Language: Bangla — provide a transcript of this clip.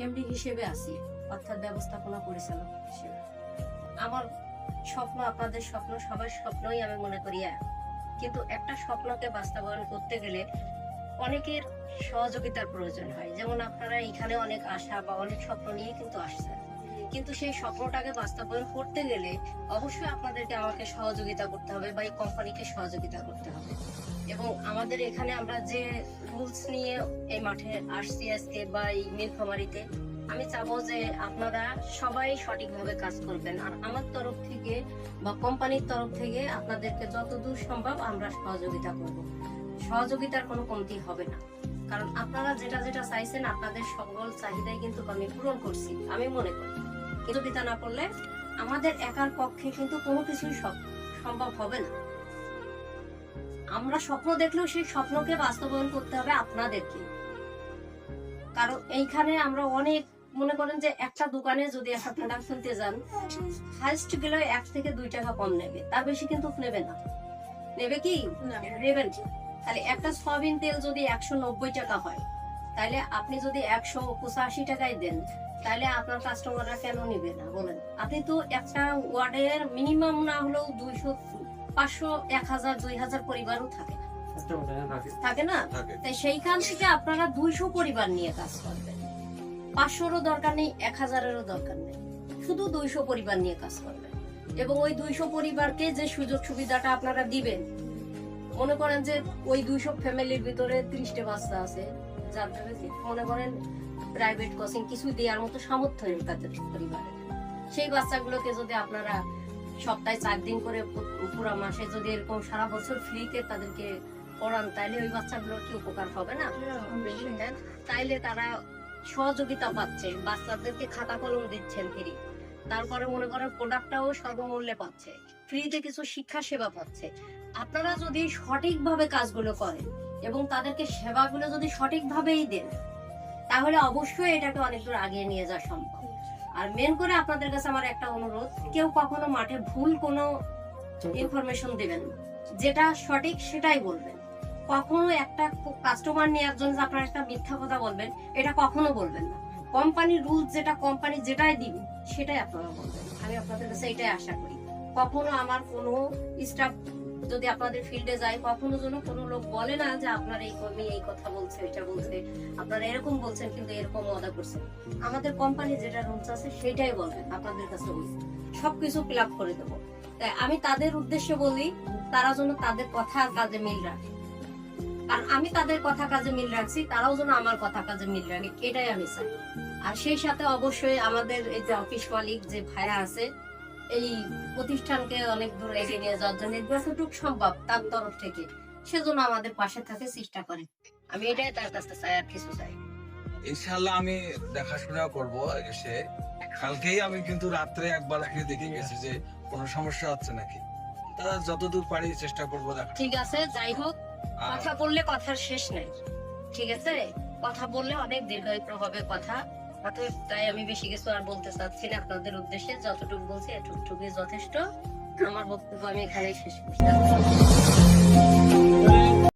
এমডি হিসেবে আছি, অর্থাৎ ব্যবস্থাপনা পরিচালক হিসেবে। আমার স্বপ্ন, আপনাদের স্বপ্ন, সবার স্বপ্নই আমি মনে করি এক। কিন্তু একটা স্বপ্নকে বাস্তবায়ন করতে গেলে অনেকের সহযোগিতার প্রয়োজন হয়। যেমন আপনারা এখানে অনেক আশা বা অনেক স্বপ্ন নিয়ে কিন্তু আসছেন, কিন্তু সেই স্বপ্নটাকে বাস্তবায়ন করতে গেলে অবশ্যই আপনাদেরকে আমাকে সহযোগিতা করতে হবে বা এই কোম্পানিকে সহযোগিতা করতে হবে। এবং আমাদের এখানে আমরা যে রুলস নিয়ে এই মাঠে আসছি আজকে বা এই নীলফামারীতে, আমি চাবো যে আপনারা সবাই সঠিকভাবে কাজ করবেন। আর আমার তরফ থেকে বা কোম্পানির তরফ থেকে আপনাদেরকে যতদূর সম্ভব আমরা সহযোগিতা করব। সহযোগিতার কোনো কমতি হবে না, কারণ আপনারা যেটা যেটা চাইছেন আপনাদের সকল চাহিদাই কিন্তু আমি পূরণ করছি আমি মনে করি। কিন্তু দিতে না করলে আমাদের একার পক্ষে কিন্তু কোনো কিছুই সম্ভব হবে না। আমরা স্বপ্ন দেখলেও সেই স্বপ্নকে বাস্তবায়ন করতে হবে আপনাদেরকে। কারণ এইখানে আমরা অনেক মনে করেন যে একটা দোকানে যদি একটা প্রোডাক্ট কিনতে যান, হাইস্ট গেলে 1 থেকে 2 টাকা কম নেবে, তার বেশি কিন্তু নেবে না। নেবে কি? নেবেন। তাহলে একটা সয়াবিন তেল যদি 190 টাকা হয়, তাহলে আপনি যদি 185 টাকায় দেন, তাহলে আপনার কাস্টমাররা কেন নেবে না বলেন? আপনি তো একটা ওয়ার্ডের মিনিমাম না হলেও 200, 500, 1000, 2000 পরিবারও থাকে না? তাই সেইখান থেকে আপনারা 200 পরিবার নিয়ে কাজ করবেন। 500-রও দরকার নেই, 1000-এরও দরকার নেই, শুধু 200 পরিবার নিয়ে কাজ করবেন। এবং ওই 200 পরিবারকে যে সুযোগ সুবিধাটা আপনারা দিবেন, মনে করেন যে ওই 200 ফ্যামিলির ভিতরে 30টা বাচ্চা আছে, যাদের মনে করেন প্রাইভেট কোচিং কিছু দেওয়ার মতো সামর্থ্য নেই তাদের পরিবারে, সেই বাচ্চাগুলোকে যদি আপনারা সপ্তাহে 4 দিন করে পুরো মাসে যদি এরকম সারা বছর ফ্রিতে তাদেরকে পড়ান, তাইলে ওই বাচ্চাগুলোর কি উপকার হবে না? তাইলে তারা সহযোগিতা পাচ্ছে, বাচ্চাদেরকে খাতা কলম দিচ্ছেন ফ্রি, তারপরে মনে করেন প্রোডাক্টটাও সর্বমূল্যে পাচ্ছে, ফ্রিতে কিছু শিক্ষা সেবা পাচ্ছে। আপনারা যদি সঠিকভাবে কাজগুলো করেন এবং তাদেরকে সেবাগুলো যদি সঠিকভাবেই দেন, তাহলে অবশ্যই এটাকে অনেক দূর আগিয়ে নিয়ে যাওয়া সম্ভব। আর মেন করে আপনাদের কাছে আমার একটা অনুরোধ, কেউ কখনো মাঠে ভুল কোনো ইনফরমেশন দিবেন না, যেটা সঠিক সেটাই বলবেন। কখনো একটা কাস্টমার নিয়ে একজন আপনার একটা মিথ্যা কথা বলবেন, এটা কখনো বলবেন না। কোম্পানির রুলস যেটা, কোম্পানি যেটাই দিবে সেটাই আপনারা বলবেন। আমি আপনাদের কাছে এটাই আশা করি। কখনো আমার কোনো স্টাফ যদি আপনাদের ফিল্ডে যায়, কখনো যেন কোনো লোক বলে না যে আপনার এই কর্মী এই কথা বলছে, এটা বলছে, আপনারা এরকম বলছেন কিন্তু এরকম ওয়াদা করছেন। আমাদের কোম্পানি যেটা রুলস আছে সেটাই বলবেন, আপনাদের কাছে সবকিছু ফিল আপ করে দেবো। তাই আমি তাদের উদ্দেশ্যে বলি, তারা যেন তাদের কথা আর কাজে মিল রাখে। কারণ আমি তাদের কথা কাজে মিল রাখছি, তারাও যেন আমার কথা কাজে মিল রাখে, এটাই আমি চাই। আর সেই সাথে অবশ্যই আমাদের এই যে অফিস মালিক যে ভাইয়া আছে, এই প্রতিষ্ঠানকে অনেক দূর এগিয়ে নিয়ে যাওয়ার জন্য যতটুকু সম্ভব তার তরফ থেকে সেজন্য আমাদের পাশে থাকে, চেষ্টা করে। আমি এটাই তার কাছে চাই, আর কিছু চাই। ইনশাআল্লাহ আমি দেখাশোনা করবো। এসে কালকেই আমি কিন্তু রাত্রে একবার দেখে গেছি যে কোনো সমস্যা হচ্ছে নাকি, তারা যতদূর পারি চেষ্টা করবো দেখা। ঠিক আছে, যাই হোক, কথা বললে কথার শেষ নেই, ঠিক আছে? কথা বললে অনেক দীর্ঘায়িত হবে কথা, তাই আমি বেশি কিছু আর বলতে চাচ্ছি না। আপনাদের উদ্দেশ্যে যতটুকু বলছি এটুকুই যথেষ্ট। আমার বক্তব্য আমি এখানেই শেষ করছি।